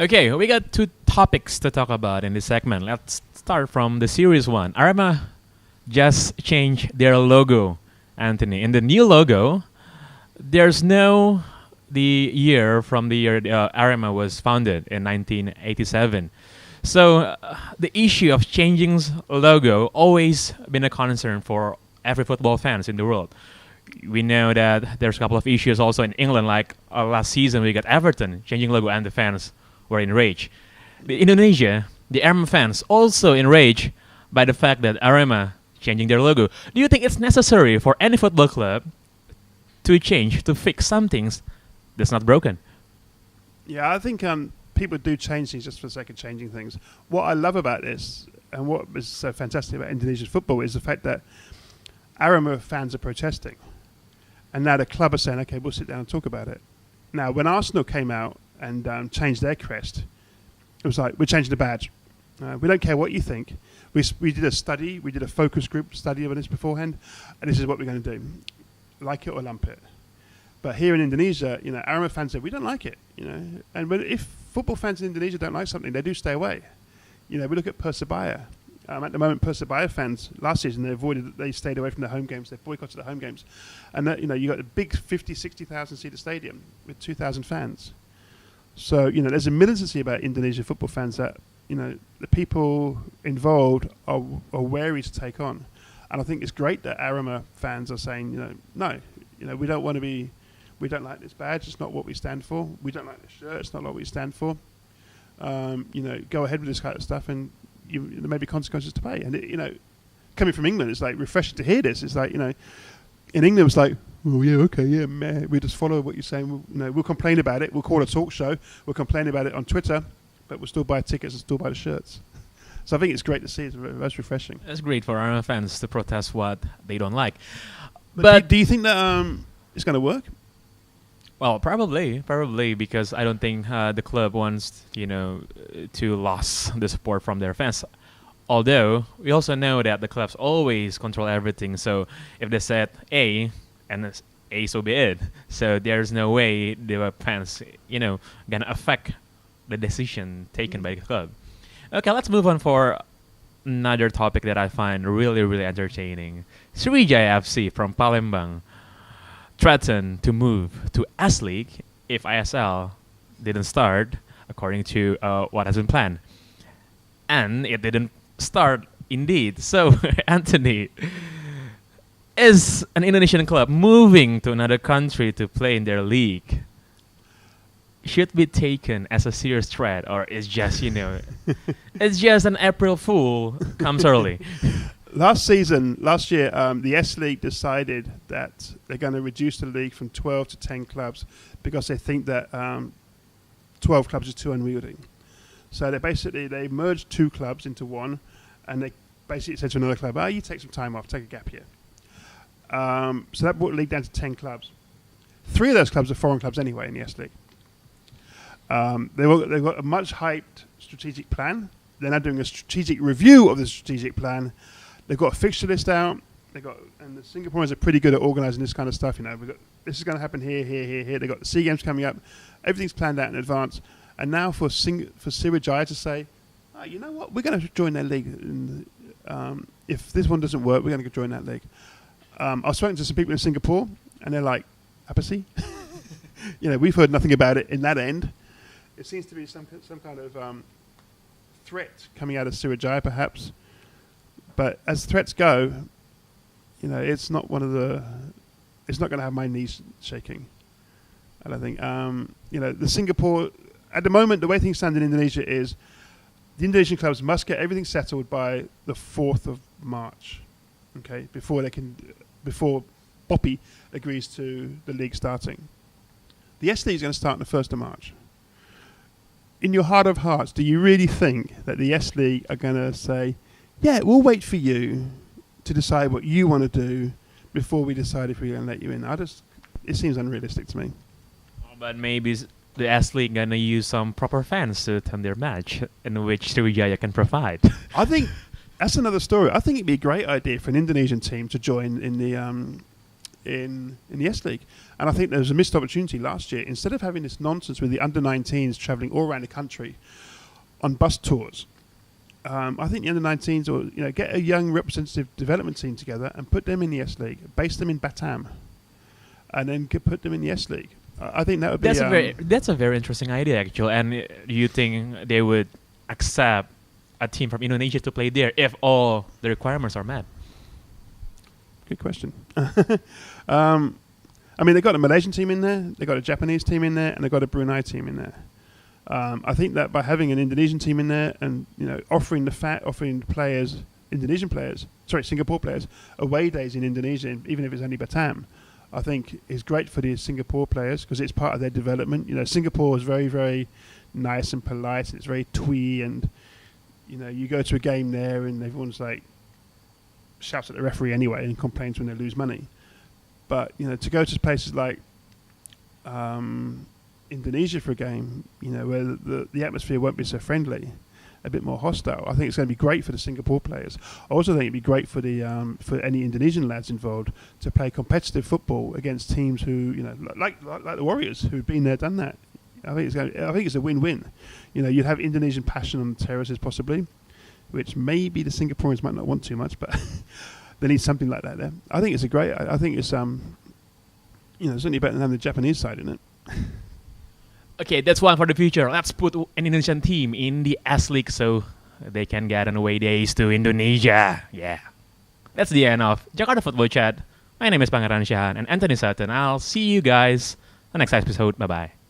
Okay, we got two topics to talk about in this segment. Let's start from the serious one. Arema just changed their logo, Anthony. In the new logo, there's no the year from the year Arema was founded in 1987. So the issue of changing logo always been a concern for every football fans in the world. We know that there's a couple of issues also in England, like last season we got Everton changing logo and the fans were enraged. The Indonesia, the Arema fans also enraged by the fact that Arema changing their logo. Do you think it's necessary for any football club to change, to fix some things that's not broken? Yeah, I think people do change things just for the sake of changing things. What I love about this, and what is so fantastic about Indonesian football, is the fact that Arema fans are protesting. And now the club are saying, okay, we'll sit down and talk about it. Now, when Arsenal came out and changed their crest, it was like, we're changing the badge. We don't care what you think. We did a study, we did a focus group study of this beforehand, and this is what we're going to do. Like it or lump it. But here in Indonesia, Arema fans said, we don't like it. But if football fans in Indonesia don't like something, they do stay away. We look at Persebaya. At the moment, Persebaya fans last season they stayed away from the home games. They boycotted the home games, and you got a big 50, 60,000 seater stadium with 2,000 fans. So there's a militancy about Indonesian football fans that the people involved are wary to take on, and I think it's great that Arema fans are saying no, we don't want to be, we don't like this badge. It's not what we stand for. We don't like this shirt. It's not what we stand for. Go ahead with this kind of stuff and. There may be consequences to pay, and coming from England, it's like refreshing to hear this. It's like in England, it's like, oh yeah, okay, yeah, meh. We just follow what you're saying. We'll complain about it. We'll call a talk show. We'll complain about it on Twitter, but we'll still buy tickets and still buy the shirts. So I think it's great to see. That's refreshing. It's great for our fans to protest what they don't like. But do you think that it's going to work? Well, probably, because I don't think the club wants, to lose the support from their fans. Although we also know that the clubs always control everything. So if they said A, and it's A, so be it. So there's no way the fans, gonna affect the decision taken by the club. Okay, let's move on for another topic that I find really, really entertaining. Sriwijaya FC from Palembang threatened to move to S-League if ISL didn't start according to what has been planned. And it didn't start indeed. So, Anthony, is an Indonesian club moving to another country to play in their league should be taken as a serious threat, or is just, it's just an April Fool comes early? Last year, the S League decided that they're going to reduce the league from 12 to 10 clubs because they think that 12 clubs is too unwieldy. So they merged two clubs into one, and they basically said to another club, you take some time off, take a gap year. So that brought the league down to 10 clubs. 3 of those clubs are foreign clubs anyway in the S League. They've got a much hyped strategic plan. They're now doing a strategic review of the strategic plan. They've got a fixture list out. And the Singaporeans are pretty good at organising this kind of stuff. This is going to happen here. They've got the SEA Games coming up. Everything's planned out in advance. And now for Sriwijaya to say, you know what, we're going to join their league. And, if this one doesn't work, we're going to join that league. I've spoken to some people in Singapore, and they're like, apathy. We've heard nothing about it in that end. It seems to be some kind of threat coming out of Sriwijaya, perhaps. But as threats go, it's not it's not going to have my knees shaking. I don't think. The Singapore, at the moment, the way things stand in Indonesia is the Indonesian clubs must get everything settled by the 4th of March, okay, before Poppy agrees to the league starting. The S League is going to start on the 1st of March. In your heart of hearts, do you really think that the S League are going to say, yeah, we'll wait for you to decide what you want to do before we decide if we're going to let you in? It seems unrealistic to me. But maybe the S League going to use some proper fans to attend their match, in which Sriwijaya can provide. I think that's another story. I think it'd be a great idea for an Indonesian team to join in the in the S League. And I think there was a missed opportunity last year. Instead of having this nonsense with the under-19s travelling all around the country on bus tours, I think the under-19s, or get a young representative development team together and put them in the S League, base them in Batam, and then put them in the S League. I think that would be. That's a very interesting idea, actually. And do you think they would accept a team from Indonesia to play there if all the requirements are met? Good question. I mean, they've got a Malaysian team in there, they've got a Japanese team in there, and they've got a Brunei team in there. I think that by having an Indonesian team in there and offering players, Singapore players, away days in Indonesia, even if it's only Batam, I think is great for the Singapore players because it's part of their development. Singapore is very, very nice and polite. It's very twee, and you go to a game there and everyone's like shouts at the referee anyway and complains when they lose money. But to go to places like Indonesia for a game, where the atmosphere won't be so friendly, a bit more hostile, I think it's going to be great for the Singapore players. I also think it'd be great for the for any Indonesian lads involved to play competitive football against teams who like the Warriors who've been there, done that. I think it's a win-win. You'd have Indonesian passion on the terraces possibly, which maybe the Singaporeans might not want too much, but they need something like that there. I think it's I think it's certainly better than having the Japanese side in it. Okay, that's one for the future. Let's put an Indonesian team in the S League so they can get an away days to Indonesia. Yeah. That's the end of Jakarta Football Chat. My name is Pangeran and Anthony Sutton. I'll see you guys on the next episode. Bye-bye.